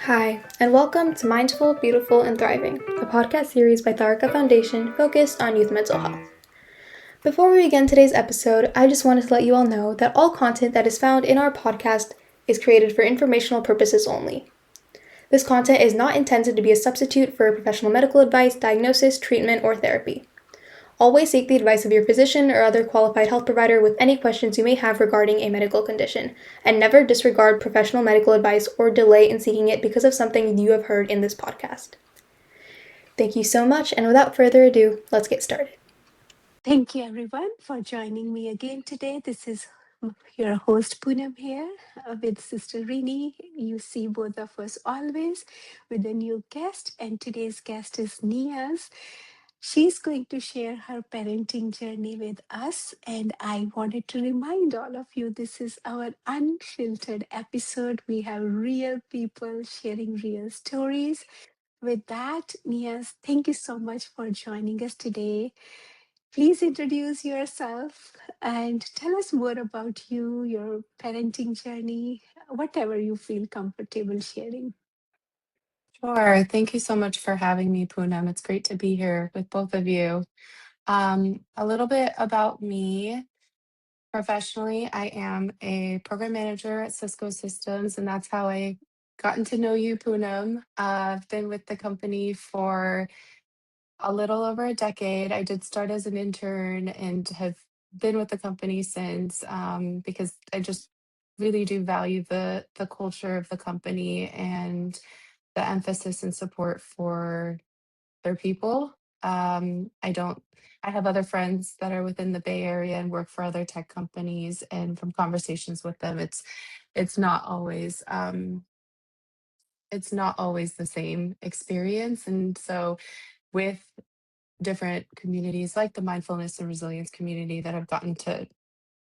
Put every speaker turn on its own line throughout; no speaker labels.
Hi, and welcome to Mindful, Beautiful, and Thriving, a podcast series by Tharaka Foundation focused on youth mental health. Before we begin today's episode, I just wanted to let you all know that all content that is found in our podcast is created for informational purposes only. This content is not intended to be a substitute for professional medical advice, diagnosis, treatment, or therapy. Always seek the advice of your physician or other qualified health provider with any questions you may have regarding a medical condition, and never disregard professional medical advice or delay in seeking it because of something you have heard in this podcast. Thank you so much, and without further ado, let's get started.
Thank you, everyone, for joining me again today. This is your host, Punam, here with Sister Rini. You see both of us always with a new guest, and today's guest is Neyaz. She's going to share her parenting journey with us. And I wanted to remind all of you this is our unfiltered episode. We have real people sharing real stories. With that, Niyaz, thank you so much for joining us today. Please introduce yourself and tell us more about you, your parenting journey, whatever you feel comfortable sharing.
Sure. Thank you so much for having me, Poonam. It's great to be here with both of you. A little bit about me. Professionally, I am a program manager at Cisco Systems, and that's how I gotten to know you, Poonam. I've been with the company for a little over a decade. I did start as an intern and have been with the company since because I just really do value the culture of the company and the emphasis and support for their people. I don't. I have other friends that are within the Bay Area and work for other tech companies, and from conversations with them, it's not always it's not always the same experience. And so, with different communities like the mindfulness and resilience community that I've gotten to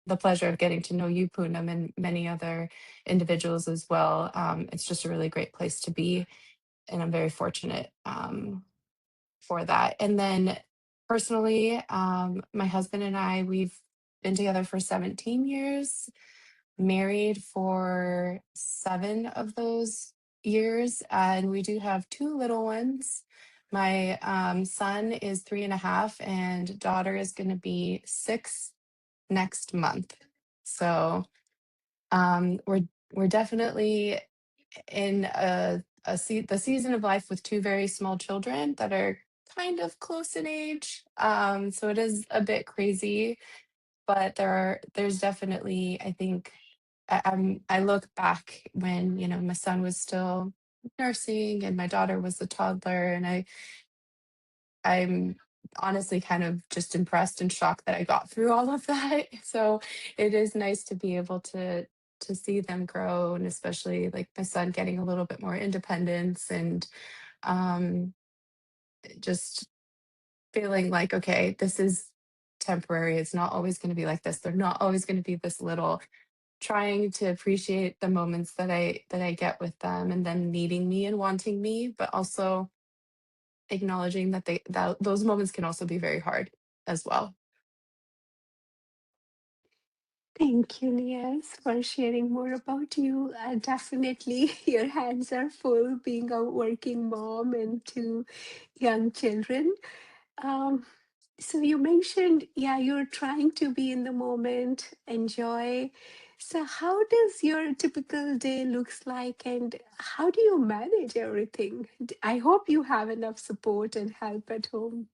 the pleasure of getting to know you, Poonam, and many other individuals as well. It's just a really great place to be, and I'm very fortunate for that. And then personally, my husband and I, we've been together for 17 years, married for 7 of those years, and we do have two little ones. My son is 3.5, and daughter is going to be 6 next month. So we're definitely in the season of life with two very small children that are kind of close in age. So it is a bit crazy, but there's definitely, I think, I look back when my son was still nursing and my daughter was a toddler, and I'm honestly kind of just impressed and shocked that I got through all of that. So it is nice to be able to see them grow, and especially like my son getting a little bit more independence, and um just feeling like, okay, this is temporary. It's not always going to be like this. They're not always going to be this little. Trying to appreciate the moments that I get with them, and then needing me and wanting me, but also acknowledging that those moments can also be very hard as well.
Thank you, Niyaz, for sharing more about you. Definitely, your hands are full being a working mom and two young children. Um, so you mentioned, yeah, you're trying to be in the moment, enjoy. So how does your typical day looks like, and how do you manage everything? I hope you have enough support and help at home.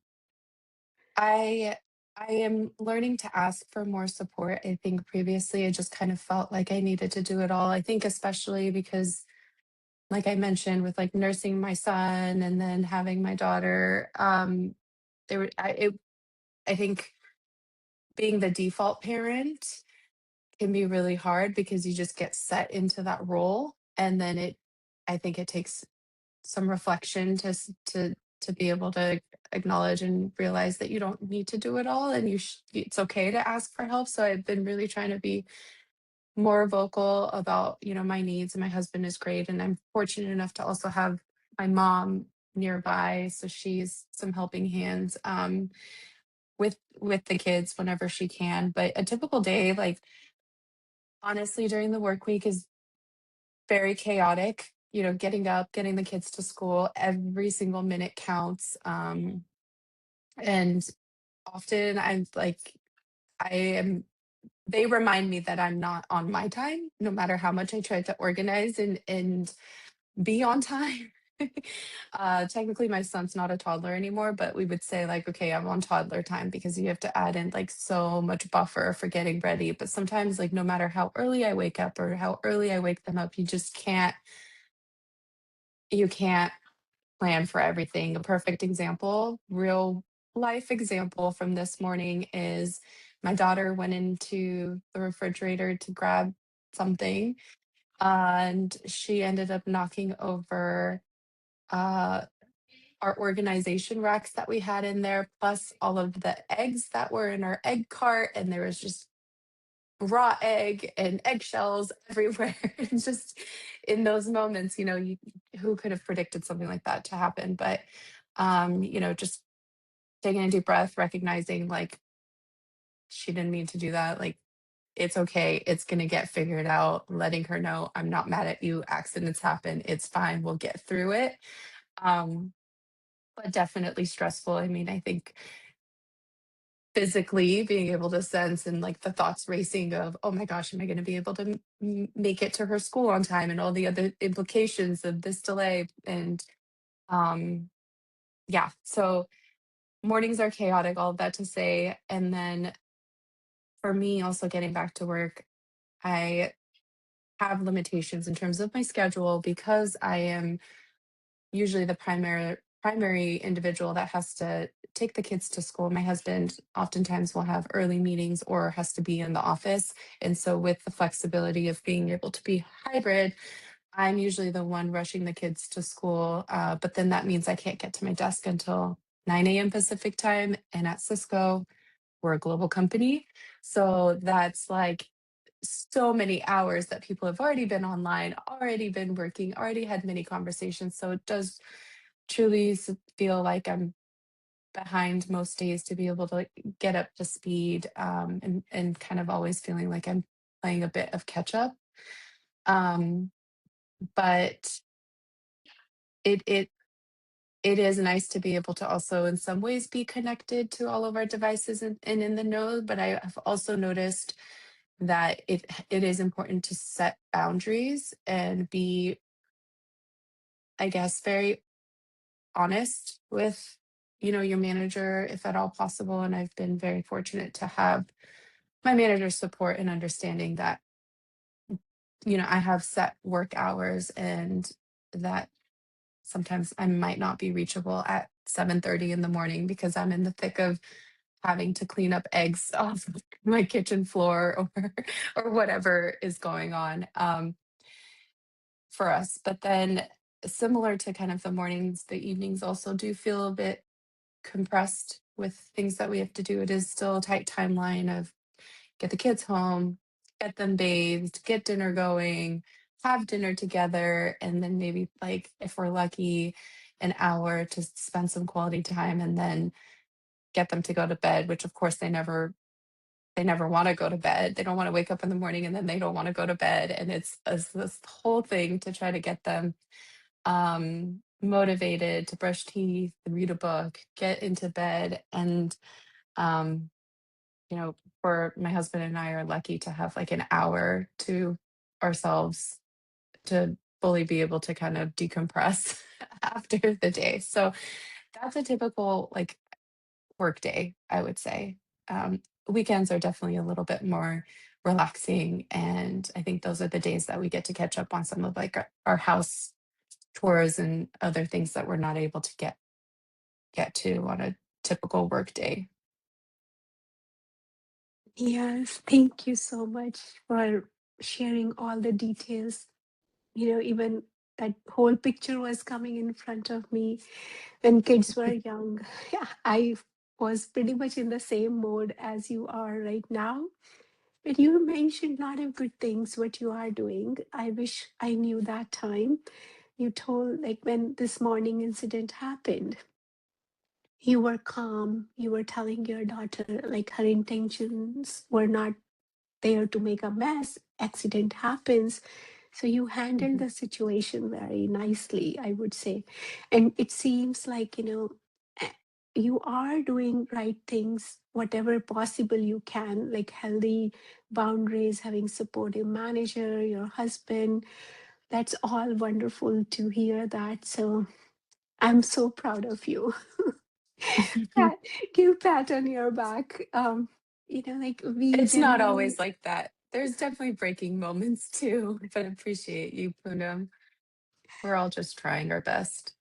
I am learning to ask for more support. I think previously I just kind of felt like I needed to do it all. I think especially because, like I mentioned, with like nursing my son and then having my daughter, there were I think being the default parent can be really hard because you just get set into that role, and then I think it takes some reflection to be able to acknowledge and realize that you don't need to do it all, and it's okay to ask for help. So I've been really trying to be more vocal about my needs, and my husband is great, and I'm fortunate enough to also have my mom nearby, so she's some helping hands with the kids whenever she can. But a typical day, like, honestly, during the work week is very chaotic. getting up, getting the kids to school, every single minute counts. And often I am, they remind me that I'm not on my time, no matter how much I try to organize and be on time. Technically, my son's not a toddler anymore, but we would say, like, okay, I'm on toddler time because you have to add in like so much buffer for getting ready. But sometimes, like, no matter how early I wake up or how early I wake them up, you can't plan for everything. A perfect example, real life example from this morning is my daughter went into the refrigerator to grab something, and she ended up knocking over uh, our organization racks that we had in there, plus all of the eggs that were in our egg cart. And there was just raw egg and eggshells everywhere. And just in those moments, who could have predicted something like that to happen? But, just taking a deep breath, recognizing like she didn't mean to do that. Like, it's okay. It's going to get figured out. Letting her know I'm not mad at you. Accidents happen. It's fine. We'll get through it. Um, but definitely stressful. I mean, I think physically being able to sense and like the thoughts racing of, oh my gosh, am I going to be able to make it to her school on time, and all the other implications of this delay. And um, yeah, so mornings are chaotic, all of that to say. And then for me, also getting back to work, I have limitations in terms of my schedule because I am usually the primary individual that has to take the kids to school. My husband oftentimes will have early meetings or has to be in the office. And so with the flexibility of being able to be hybrid, I'm usually the one rushing the kids to school. But then that means I can't get to my desk until 9 a.m. Pacific time. And at Cisco, we're a global company. So that's like so many hours that people have already been online, already been working, already had many conversations. So it does truly feel like I'm behind most days to be able to like get up to speed, and kind of always feeling like I'm playing a bit of catch up. Um, but it it it is nice to be able to also in some ways be connected to all of our devices and in the know. But I have also noticed that it is important to set boundaries and be, I guess, very honest with your manager if at all possible. And I've been very fortunate to have my manager's support and understanding that I have set work hours, and that sometimes I might not be reachable at 7:30 in the morning because I'm in the thick of having to clean up eggs off my kitchen floor, or whatever is going on for us. But then, similar to kind of the mornings, the evenings also do feel a bit compressed with things that we have to do. It is still a tight timeline of get the kids home, get them bathed, get dinner going, have dinner together, and then maybe, like, if we're lucky, an hour to spend some quality time, and then get them to go to bed, which of course they never want to go to bed. They don't want to wake up in the morning and then they don't want to go to bed. And it's this whole thing to try to get them motivated to brush teeth, read a book, get into bed. And, um, for my husband and I are lucky to have like an hour to ourselves to fully be able to kind of decompress after the day. So that's a typical like work day, I would say. Weekends are definitely a little bit more relaxing, and I think those are the days that we get to catch up on some of like our house chores and other things that we're not able to get to on a typical work day.
Yes, thank you so much for sharing all the details. Even that whole picture was coming in front of me when kids were young. Yeah, I was pretty much in the same mode as you are right now. But you mentioned a lot of good things what you are doing. I wish I knew that time. You told like when this morning incident happened, you were calm. You were telling your daughter like her intentions were not there to make a mess. Accident happens. So you handled the situation very nicely, I would say. And it seems like, eh, you are doing right things, whatever possible you can, like healthy boundaries, having supportive manager, your husband. That's all wonderful to hear that. So I'm so proud of you. Pat, give pat on your back. Like we
It's not
generally
always like that. There's definitely breaking moments too, but appreciate you, Punam. We're all just trying our best.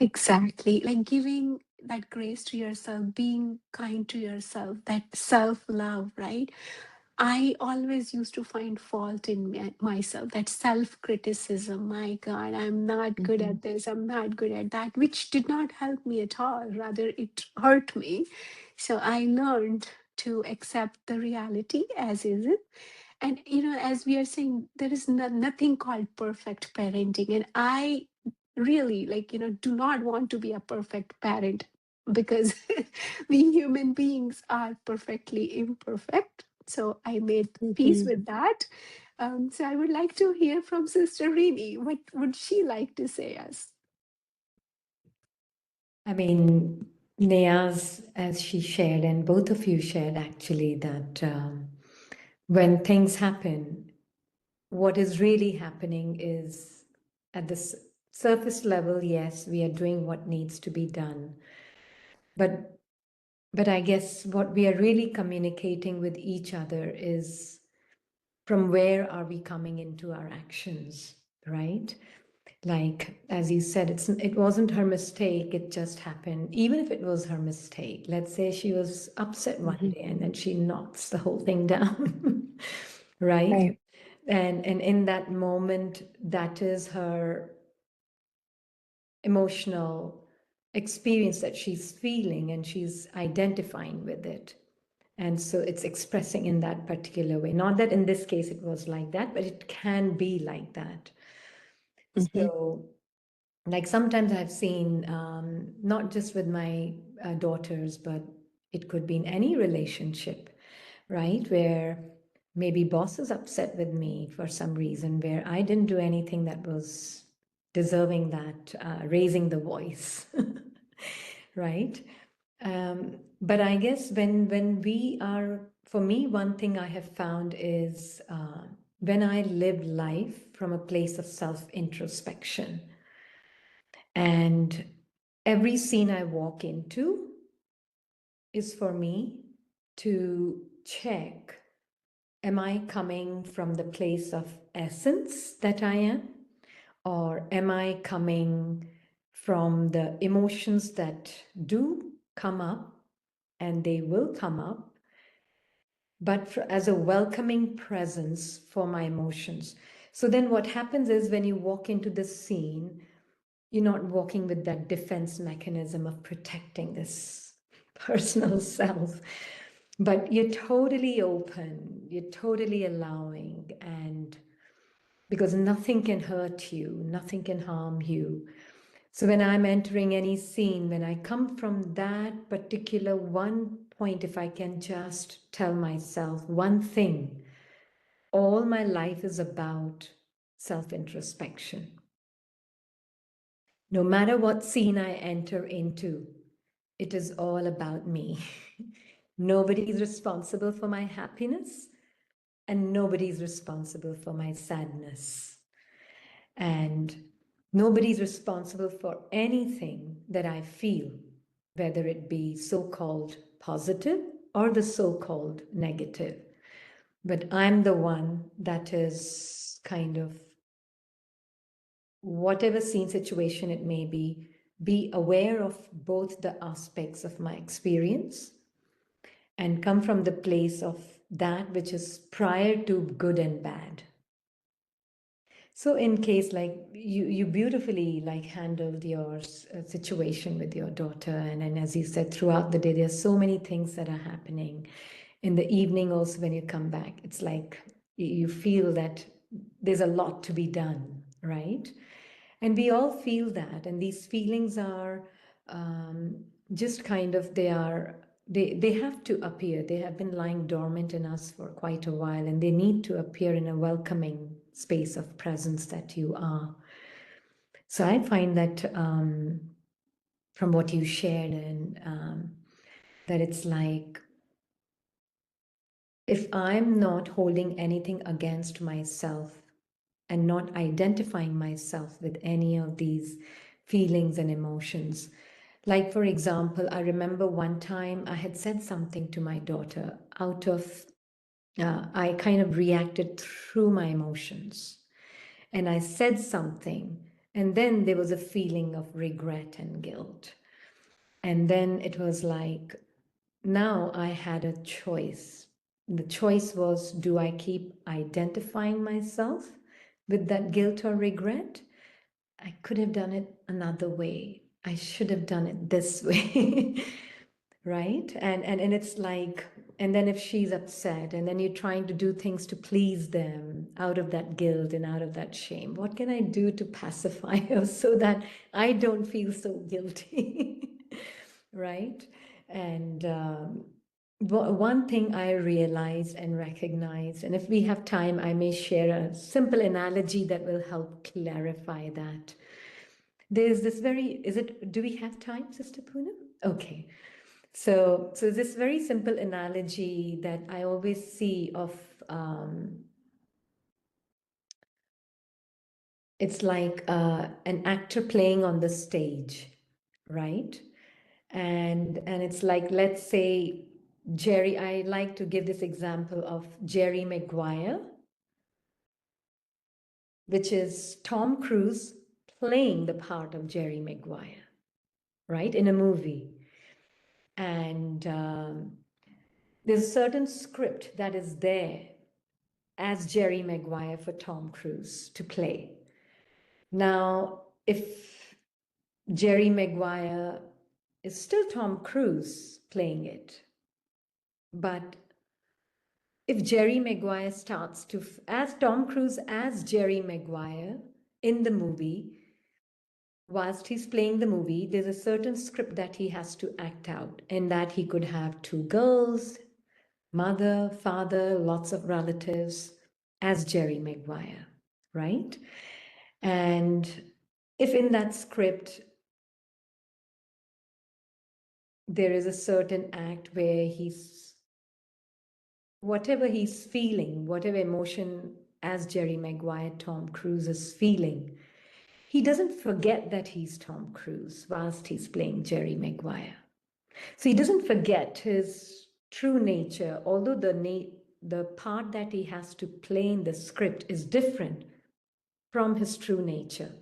exactly like giving that grace to yourself, being kind to yourself, that self love, right? I always used to find fault in myself, that self criticism. My God, I'm not good
Mhm.
at this, I'm not good at that, which did not help me at all. Rather, it hurt me. So I learned to accept the reality as is it. And, as we are saying, there is nothing called perfect parenting. And I really, do not want to be a perfect parent because we human beings are perfectly imperfect. So I made peace
Mhm.
with that. So I would like to hear from Sister Rini. What would she like to say us?
I mean, Neyaz, as she shared, and both of you shared actually, that when things happen, what is really happening is at the surface level, yes, we are doing what needs to be done. But I guess what we are really communicating with each other is from where are we coming into our actions, right? Like as you said, it wasn't her mistake, it just happened. Even if it was her mistake, let's say she was upset one
Mhm.
day and then she knocks the whole thing down. Right?
Right.
And in that moment, that is her emotional experience that she's feeling, and she's identifying with it. And so it's expressing in that particular way. Not that in this case it was like that, but it can be like that.
Mhm.
So, like sometimes I've seen, not just with my daughters, but it could be in any relationship, right? Where maybe boss is upset with me for some reason, where I didn't do anything that was deserving that raising the voice, right? But I guess when we are, for me, one thing I have found is when I live life from a place of self introspection, and every scene I walk into is for me to check, am I coming from the place of essence that I am? Or am I coming from the emotions that do come up, and they will come up, but as a welcoming presence for my emotions? So then what happens is when you walk into the scene, you're not walking with that defense mechanism of protecting this personal self, but you're totally open, you're totally allowing, and because nothing can hurt you, nothing can harm you. So when I'm entering any scene, when I come from that particular one point, if I can just tell myself one thing, all my life is about self introspection. No matter what scene I enter into, it is all about me. Nobody is responsible for my happiness, and nobody is responsible for my sadness. And nobody is responsible for anything that I feel, whether it be so called positive or the so called negative. But I'm the one that is kind of, whatever scene situation it may be aware of both the aspects of my experience and come from the place of that which is prior to good and bad. So in case like you beautifully like handled your situation with your daughter, and as you said, throughout the day there's so many things that are happening. In the evening also when you come back, it's like you feel that there's a lot to be done, right? And we all feel that, and these feelings are just kind of, they have to appear. They have been lying dormant in us for quite a while, and they need to appear in a welcoming space of presence that you are. So I find that from what you shared, and that it's like, if I'm not holding anything against myself and not identifying myself with any of these feelings and emotions. Like, for example, I remember one time I had said something to my daughter out of, I kind of reacted through my emotions. And I said something, and then there was a feeling of regret and guilt. And then it was like, now I had a choice. The choice was, do I keep identifying myself with that guilt or regret? I could have done it another way. I should have done it this way. Right? And it's like, and then if she's upset, and then you're trying to do things to please them out of that guilt and out of that shame, what can I do to pacify her so that I don't feel so guilty? Right? And one thing I realized and recognized, and if we have time, I may share a simple analogy that will help clarify that. There's this do we have time, Sister Poonam? Okay. So this very simple analogy that I always see of, it's like an actor playing on the stage, right? And it's like, let's say Jerry, I like to give this example of Jerry Maguire, which is Tom Cruise playing the part of Jerry Maguire, right, in a movie. And there's a certain script that is there as Jerry Maguire for Tom Cruise to play. Now, if Jerry Maguire is still Tom Cruise playing it, but if Jerry Maguire starts to, as Tom Cruise as Jerry Maguire in the movie, whilst he's playing the movie, there's a certain script that he has to act out, and that he could have two girls, mother, father, lots of relatives as Jerry Maguire, right? And if in that script there is a certain act where whatever he's feeling, whatever emotion as Jerry Maguire, Tom Cruise is feeling, he doesn't forget that he's Tom Cruise whilst he's playing Jerry Maguire. So he doesn't forget his true nature, although the part that he has to play in the script is different from his true nature.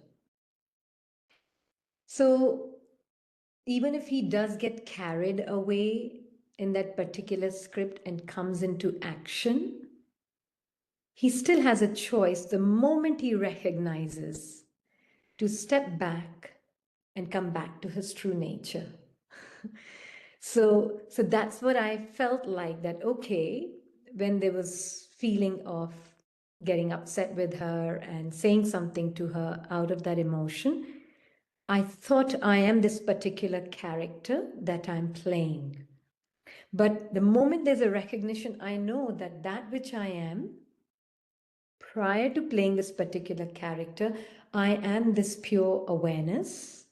So even if he does get carried away in that particular script and comes into action, he still has a choice the moment he recognizes to step back and come back to his true nature. So that's what I felt like, that, okay, when there was feeling of getting upset with her and saying something to her out of that emotion, I thought I am this particular character that I'm playing. But the moment there's a recognition, I know that that which I am, prior to playing this particular character, I am this pure awareness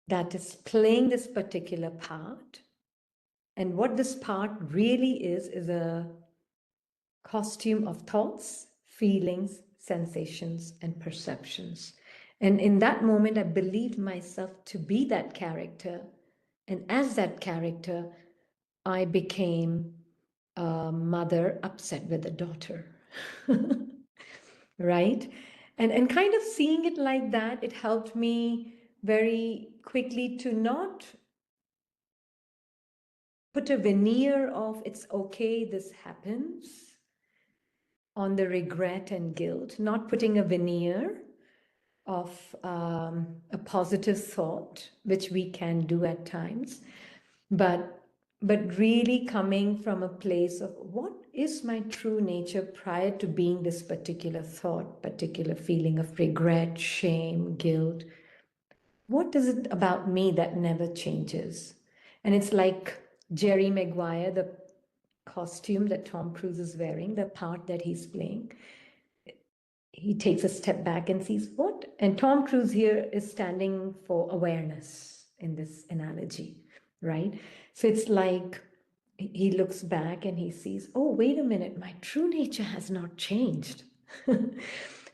that is playing this particular part. And what this part really is a costume of thoughts, feelings, sensations, and perceptions. And in that moment, I believed myself to be that character. And as that character, I became a mother upset with a daughter. Right? And kind of seeing it like that, it helped me very quickly to not put a veneer of it's okay, this happens, on the regret and guilt, not putting a veneer of a positive thought, which we can do at times, but really coming from a place of what is my true nature prior to being this particular thought, particular feeling of regret, shame, guilt. What is it about me that never changes? And it's like Jerry Maguire, the costume that Tom Cruise is wearing, the part that he's playing. he takes a step back and sees what? And Tom Cruise here is standing for awareness in this analogy, right? So it's like he looks back and he sees, oh, wait a minute, my true nature has not changed,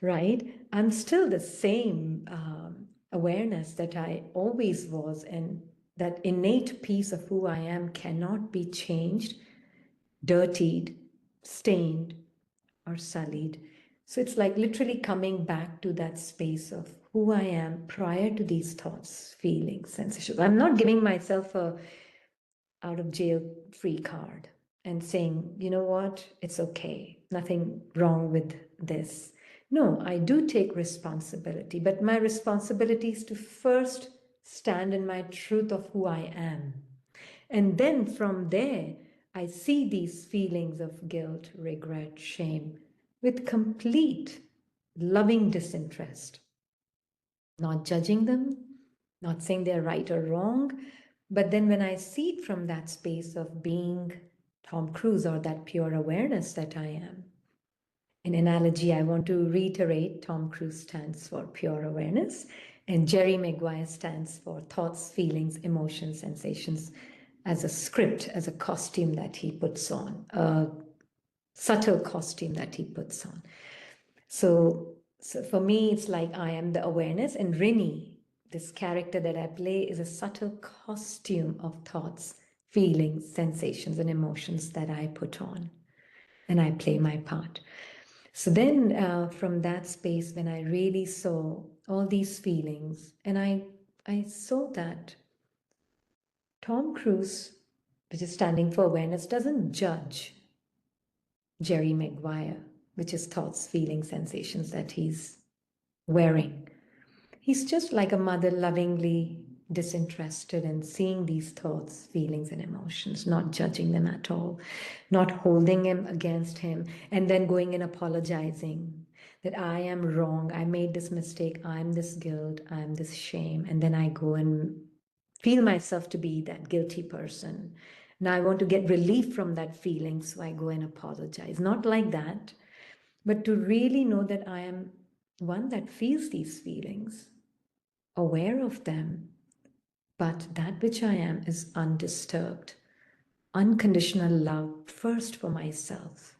right? I'm still the same awareness that I always was, and that innate piece of who I am cannot be changed, dirtied, stained, or sullied. So it's like literally coming back to that space of who I am prior to these thoughts, feelings, sensations. I'm not giving myself a out of jail free card and saying, you know what, it's okay, nothing wrong with this. No, I do take responsibility, but my responsibility is to first stand in my truth of who I am. And then from there, I see these feelings of guilt, regret, shame with complete loving disinterest, not judging them, not saying they're right or wrong. But then when I see it from that space of being Tom Cruise or that pure awareness that I am, in analogy, I want to reiterate Tom Cruise stands for pure awareness, and Jerry Maguire stands for thoughts, feelings, emotions, sensations, as a script, as a costume that he puts on, a subtle costume that he puts on. So for me, it's like I am the awareness, and Rini, this character that I play, is a subtle costume of thoughts, feelings, sensations, and emotions that I put on, and I play my part. So then, from that space, when I really saw all these feelings, and I saw that Tom Cruise, which is standing for awareness, doesn't judge Jerry Maguire, which is thoughts, feelings, sensations that he's wearing. He's just like a mother, lovingly disinterested in seeing these thoughts, feelings, and emotions, not judging them at all, not holding him against him, and then going and apologizing that I am wrong, I made this mistake, I'm this guilt, I'm this shame, and then I go and feel myself to be that guilty person. Now I want to get relief from that feeling, so I go and apologize. Not like that, but to really know that I am one that feels these feelings, aware of them, but that which I am is undisturbed. Unconditional love first for myself.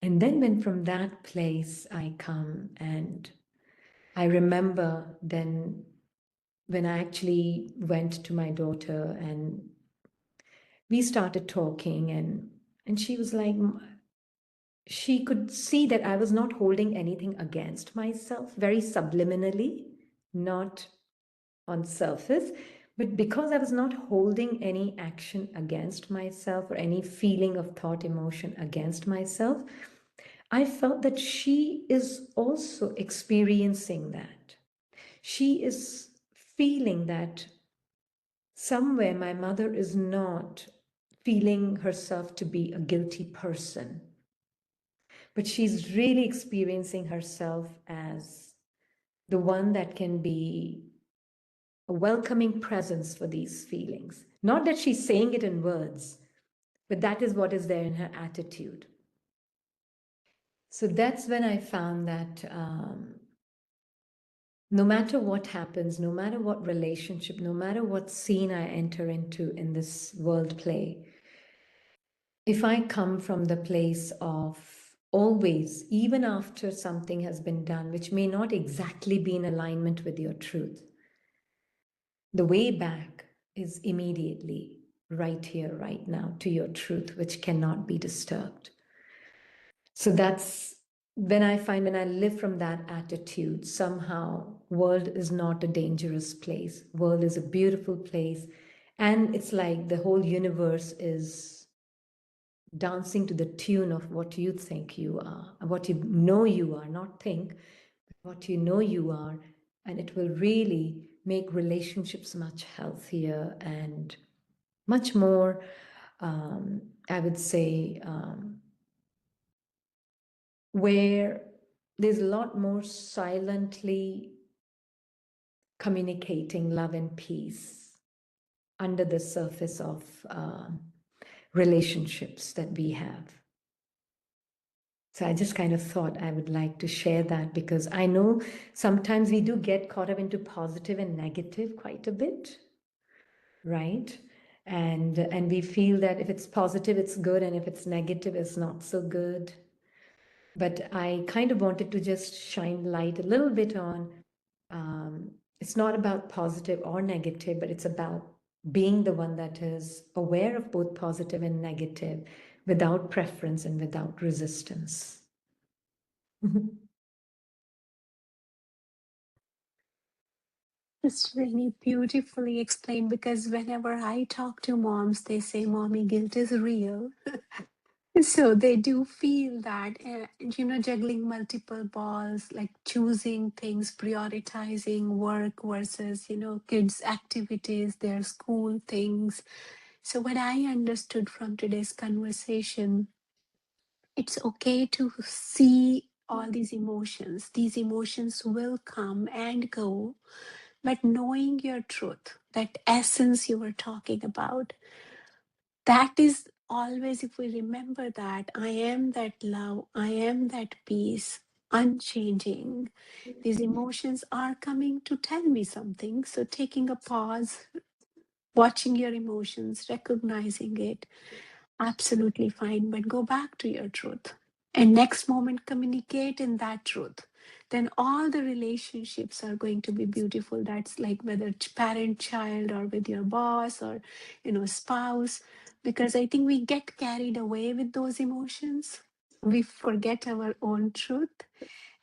And then, when from that place I come, and I remember then when I actually went to my daughter and we started talking, and she was like, she could see that I was not holding anything against myself, very subliminally, not on surface, but because I was not holding any action against myself or any feeling of thought, emotion against myself, I felt that she is also experiencing that. She is feeling that somewhere my mother is not feeling herself to be a guilty person, but she's really experiencing herself as the one that can be a welcoming presence for these feelings. Not that she's saying it in words, but that is what is there in her attitude. So that's when I found that no matter what happens, no matter what relationship, no matter what scene I enter into in this world play, if I come from the place of always, even after something has been done, which may not exactly be in alignment with your truth, the way back is immediately right here, right now, to your truth, which cannot be disturbed. So that's when I find, when I live from that attitude, somehow world is not a dangerous place. World is a beautiful place. And it's like the whole universe is dancing to the tune of what you think you are, what you know you are, not think, but what you know you are. And it will really make relationships much healthier and much more, I would say, where there's a lot more silently communicating love and peace under the surface of relationships that we have. So I just kind of thought I would like to share that because I know sometimes we do get caught up into positive and negative quite a bit, right? And we feel that if it's positive, it's good, and if it's negative, it's not so good. But I kind of wanted to just shine light a little bit on it's not about positive or negative, but it's about being the one that is aware of both positive and negative without preference and without resistance.
It's really beautifully explained because whenever I talk to moms, they say, Mommy, guilt is real. So they do feel that, juggling multiple balls, like choosing things, prioritizing work versus, kids' activities, their school things. So, what I understood from today's conversation, it's okay to see all these emotions. These emotions will come and go, but knowing your truth, that essence you were talking about, that is always, if we remember that I am that love, I am that peace, unchanging. These emotions are coming to tell me something. So, taking a pause, watching your emotions, recognizing it, absolutely fine. But go back to your truth. And next moment, communicate in that truth. Then all the relationships are going to be beautiful. That's like whether parent, child, or with your boss or, spouse. Because I think we get carried away with those emotions. We forget our own truth,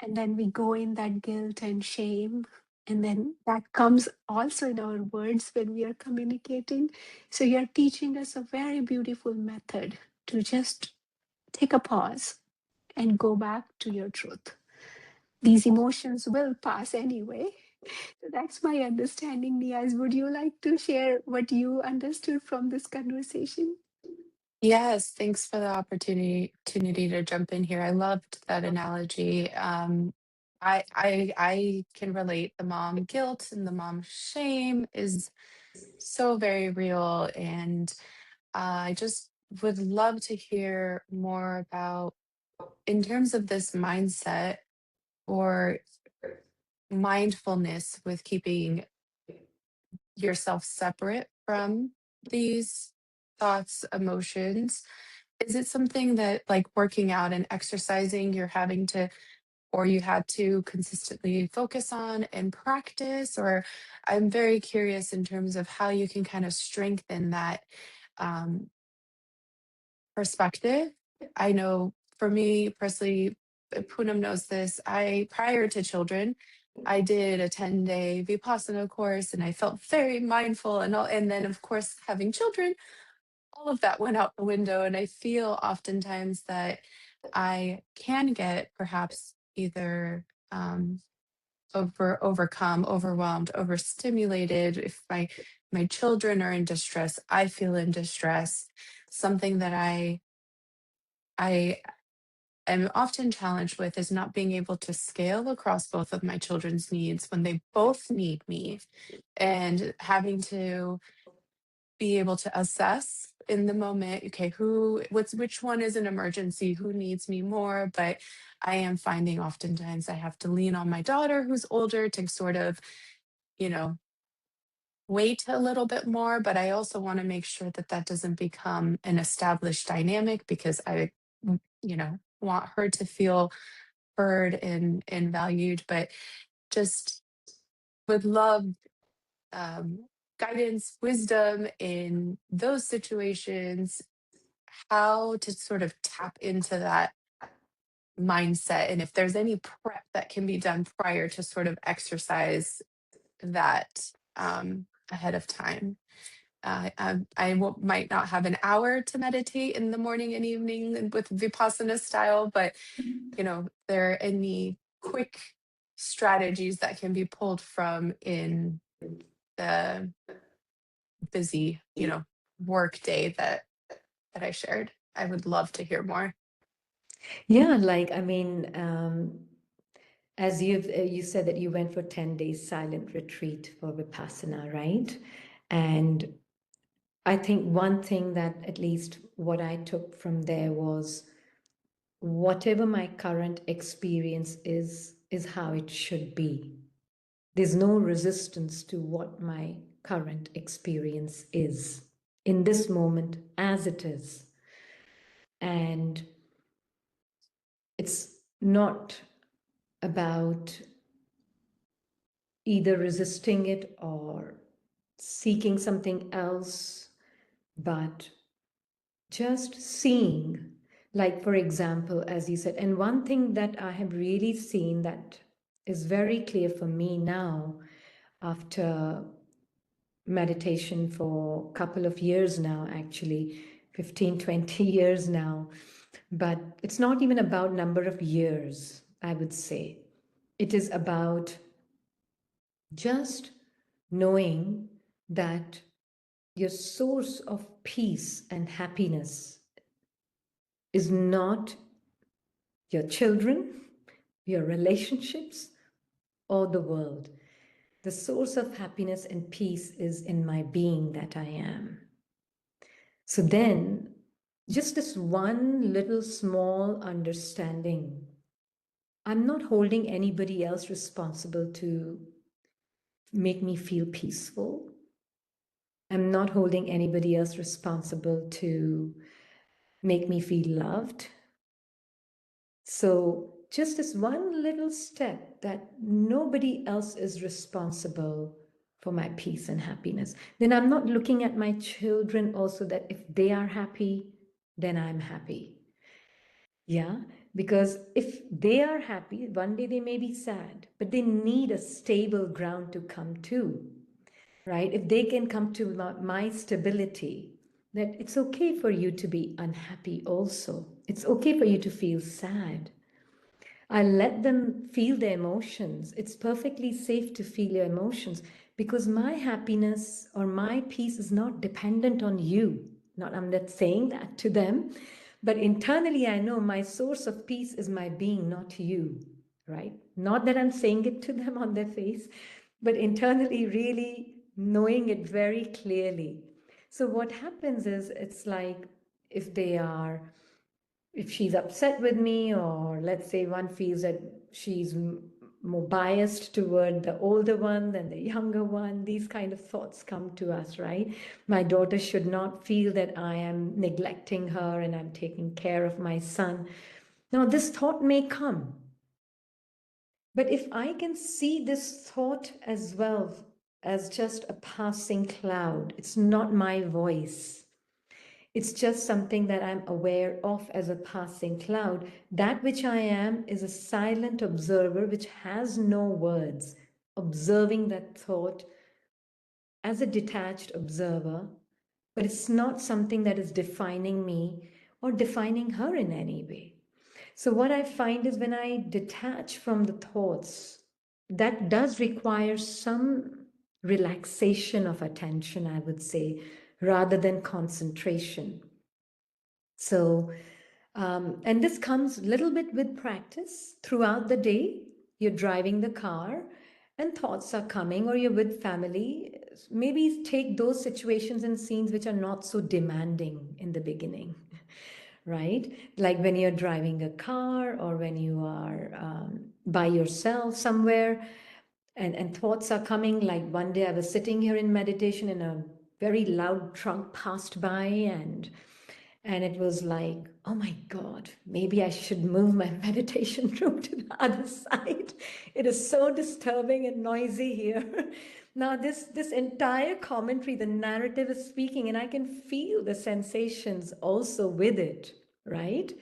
and then we go in that guilt and shame, and then that comes also in our words when we are communicating. So you're teaching us a very beautiful method to just take a pause and go back to your truth. These emotions will pass anyway. So that's my understanding. Niaz, would you like to share what you understood from this conversation?
Yes, thanks for the opportunity to jump in here. I loved that analogy. I can relate. The mom guilt and the mom shame is so very real, and I just would love to hear more about in terms of this mindset or mindfulness with keeping yourself separate from these thoughts, emotions. Is it something that, like working out and exercising, you're having to, or you had to consistently focus on and practice? Or I'm very curious in terms of how you can kind of strengthen that um, perspective. I know for me personally, Poonam knows this. Prior to children, I did a 10-day Vipassana course and I felt very mindful and all. And then, of course, having children, all of that went out the window. And I feel oftentimes that I can get perhaps either overcome, overwhelmed, overstimulated. If my children are in distress, I feel in distress. Something that I am often challenged with is not being able to scale across both of my children's needs when they both need me, and having to be able to assess in the moment, okay, which one is an emergency, who needs me more. But I am finding oftentimes I have to lean on my daughter who's older to sort of, you know, wait a little bit more. But I also want to make sure that that doesn't become an established dynamic, because want her to feel heard and valued. But just would love guidance, wisdom in those situations, how to sort of tap into that mindset, and if there's any prep that can be done prior to sort of exercise that ahead of time. Might not have an hour to meditate in the morning and evening with Vipassana style, but there are any quick strategies that can be pulled from in the busy, work day that I shared. I would love to hear more.
Yeah, like I mean, as you said that you went for 10 days silent retreat for Vipassana, right? And I think one thing that at least what I took from there was whatever my current experience is how it should be. There's no resistance to what my current experience is in this moment as it is. And it's not about either resisting it or seeking something else, but just seeing. Like, for example, as you said, and one thing that I have really seen that is very clear for me now after meditation for a couple of years now, actually 15, 20 years now, but it's not even about number of years, I would say. It is about just knowing that your source of peace and happiness is not your children, your relationships, or the world. The source of happiness and peace is in my being that I am. So then, just this one little small understanding, I'm not holding anybody else responsible to make me feel peaceful. I'm not holding anybody else responsible to make me feel loved. So just this one little step that nobody else is responsible for my peace and happiness. Then I'm not looking at my children also that if they are happy, then I'm happy. Yeah, because if they are happy, one day they may be sad, but they need a stable ground to come to, right? If they can come to my stability, that it's okay for you to be unhappy also. It's okay for you to feel sad. I let them feel their emotions. It's perfectly safe to feel your emotions because my happiness or my peace is not dependent on you. Not, I'm not saying that to them, but internally I know my source of peace is my being, not you, right? Not that I'm saying it to them on their face, but internally really knowing it very clearly. So what happens is it's like if they are if she's upset with me, or let's say one feels that she's more biased toward the older one than the younger one, these kind of thoughts come to us, right? My daughter should not feel that I am neglecting her and I'm taking care of my son. Now, this thought may come, but if I can see this thought as well as just a passing cloud, it's not my voice. It's just something that I'm aware of as a passing cloud. That which I am is a silent observer which has no words, observing that thought as a detached observer, but it's not something that is defining me or defining her in any way. So, what I find is when I detach from the thoughts, that does require some relaxation of attention, I would say, rather than concentration. So, and this comes a little bit with practice throughout the day. You're driving the car and thoughts are coming, or you're with family. Maybe take those situations and scenes which are not so demanding in the beginning, right? Like when you're driving a car or when you are by yourself somewhere and thoughts are coming. Like one day I was sitting here in meditation and a very loud truck passed by and it was like, oh my God, maybe I should move my meditation room to the other side. It is so disturbing and noisy here. Now, this entire commentary, the narrative is speaking, and I can feel the sensations also with it, right?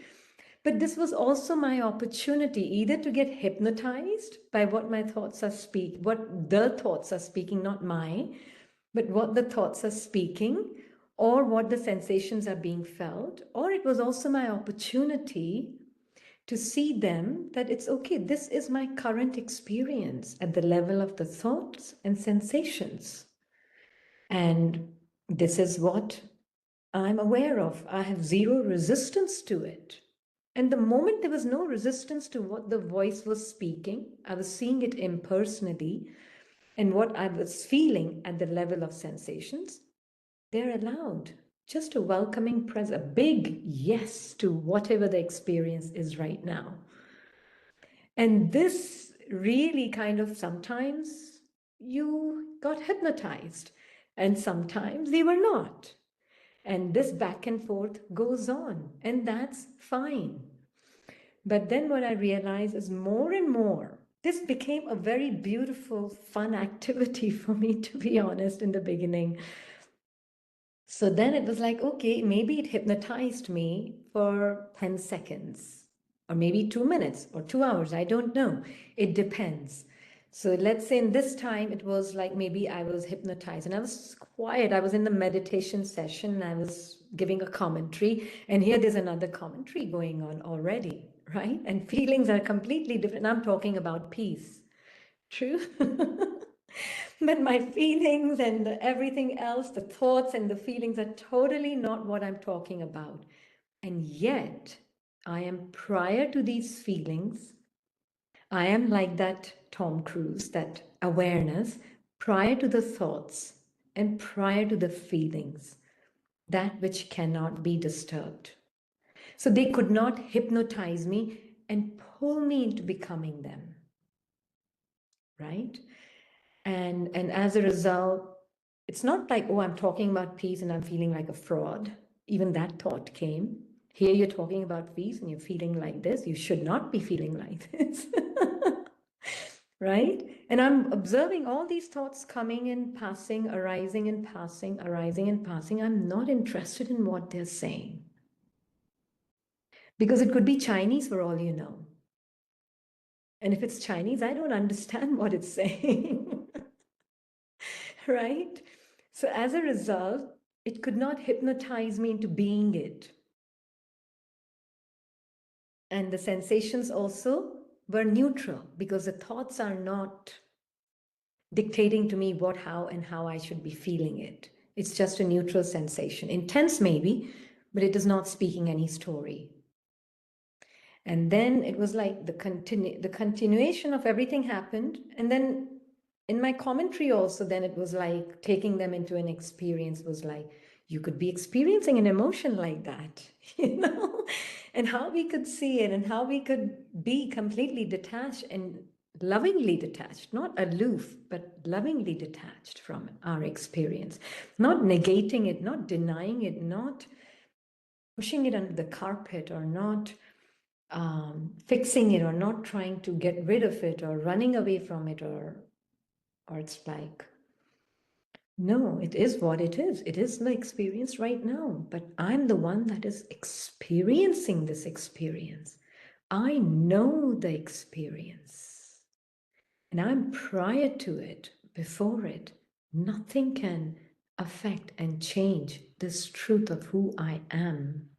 But this was also my opportunity either to get hypnotized by what my thoughts are speaking, what the thoughts are speaking, not mine, but what the thoughts are speaking, or what the sensations are being felt. Or it was also my opportunity to see them that it's okay, this is my current experience at the level of the thoughts and sensations. And this is what I'm aware of. I have zero resistance to it. And the moment there was no resistance to what the voice was speaking, I was seeing it impersonally, and what I was feeling at the level of sensations, they're allowed. just a welcoming presence, a big yes to whatever the experience is right now. And this really kind of, sometimes you got hypnotized and sometimes they were not. And this back and forth goes on, and that's fine. But then what I realized is more and more, this became a very beautiful, fun activity for me, to be honest, in the beginning. So then it was like, okay, maybe it hypnotized me for 10 seconds, or maybe 2 minutes or 2 hours. I don't know. It depends. So let's say in this time, it was like maybe I was hypnotized and I was quiet. I was in the meditation session and I was giving a commentary. And here there's another commentary going on already, right? And feelings are completely different. I'm talking about peace. True. But my feelings and everything else, the thoughts and the feelings are totally not what I'm talking about. And yet, I am prior to these feelings. I am like that Tom Cruise, that awareness, prior to the thoughts and prior to the feelings, that which cannot be disturbed. So they could not hypnotize me and pull me into becoming them, right? And as a result, it's not like, oh, I'm talking about peace and I'm feeling like a fraud. Even that thought came. Here you're talking about peace and you're feeling like this. You should not be feeling like this. Right? And I'm observing all these thoughts coming and passing, arising and passing, arising and passing. I'm not interested in what they're saying. Because it could be Chinese for all you know. And if it's Chinese, I don't understand what it's saying. Right? So as a result, it could not hypnotize me into being it. And the sensations also were neutral because the thoughts are not dictating to me what, how, and how I should be feeling it. It's just a neutral sensation. Intense maybe, but it is not speaking any story. And then it was like the continuation of everything happened. And then in my commentary also, then it was like taking them into an experience was like, you could be experiencing an emotion like that, you know, and how we could see it and how we could be completely detached and lovingly detached, not aloof, but lovingly detached from our experience, not negating it, not denying it, not pushing it under the carpet or not fixing it or not trying to get rid of it or running away from it or it's like, no, it is what it is. It is the experience right now, but I'm the one that is experiencing this experience. I know the experience and I'm prior to it, before it. Nothing can affect and change this truth of who I am.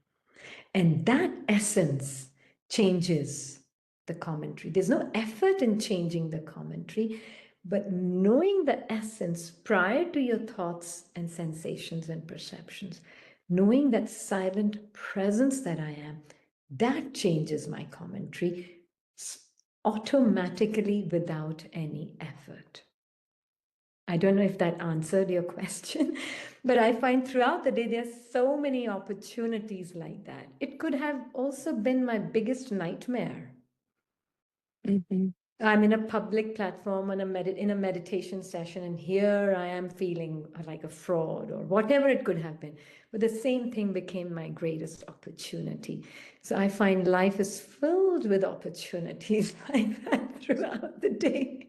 And that essence changes the commentary. There's no effort in changing the commentary, but knowing the essence prior to your thoughts and sensations and perceptions, knowing that silent presence that I am, that changes my commentary automatically without any effort. I don't know if that answered your question, but I find throughout the day, there's so many opportunities like that. It could have also been my biggest nightmare.
Mm-hmm.
I'm in a public platform on in a meditation session, and here I am feeling like a fraud or whatever it could have been. But the same thing became my greatest opportunity. So I find life is filled with opportunities like that throughout the day.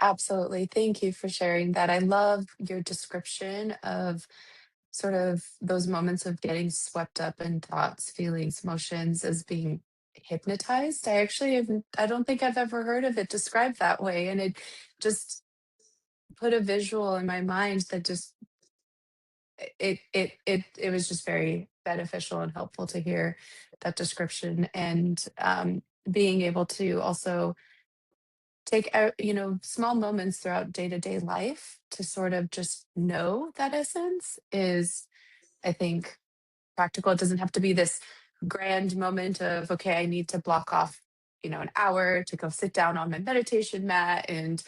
Absolutely. Thank you for sharing that. I love your description of sort of those moments of getting swept up in thoughts, feelings, emotions as being hypnotized. I don't think I've ever heard of it described that way. And it just put a visual in my mind that just it was just very beneficial and helpful to hear that description and being able to also take out small moments throughout day-to-day life to sort of just know that essence is, I think, practical. It doesn't have to be this grand moment of, okay, I need to block off an hour to go sit down on my meditation mat and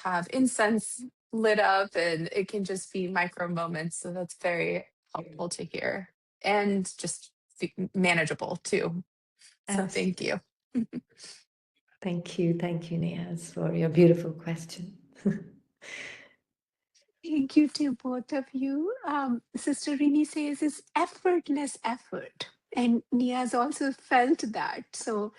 have incense lit up, and it can just be micro moments. So that's very helpful to hear, and just manageable too. So thank
Absolutely.
you.
Thank you. Thank you, Neyaz, for your beautiful question.
Thank you to both of you. Sister Rini says it's effortless effort. And Nia's also felt that. So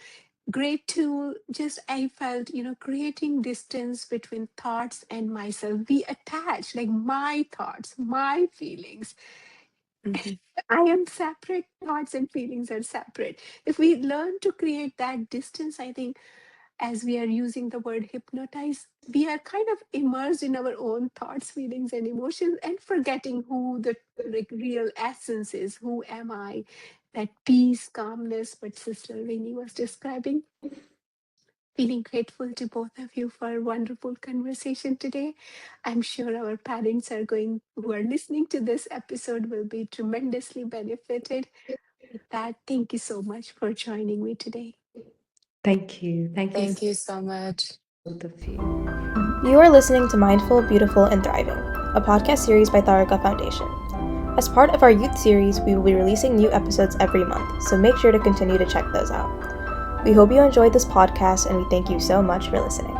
great tool. Just I felt, creating distance between thoughts and myself. Be attached, like my thoughts, my feelings.
Mhm.
I am separate, thoughts and feelings are separate. If we learn to create that distance, I think as we are using the word hypnotize, we are kind of immersed in our own thoughts, feelings, and emotions and forgetting who the like real essence is. Who am I? That peace, calmness, what Sister Rini was describing. Feeling grateful to both of you for a wonderful conversation today. I'm sure our parents who are listening to this episode will be tremendously benefited. With that, thank you so much for joining me today.
Thank you. Thank you,
Thank you so much.
both of you.
You are listening to Mindful, Beautiful, and Thriving, a podcast series by Tharaka Foundation. As part of our youth series, we will be releasing new episodes every month, so make sure to continue to check those out. We hope you enjoyed this podcast, and we thank you so much for listening.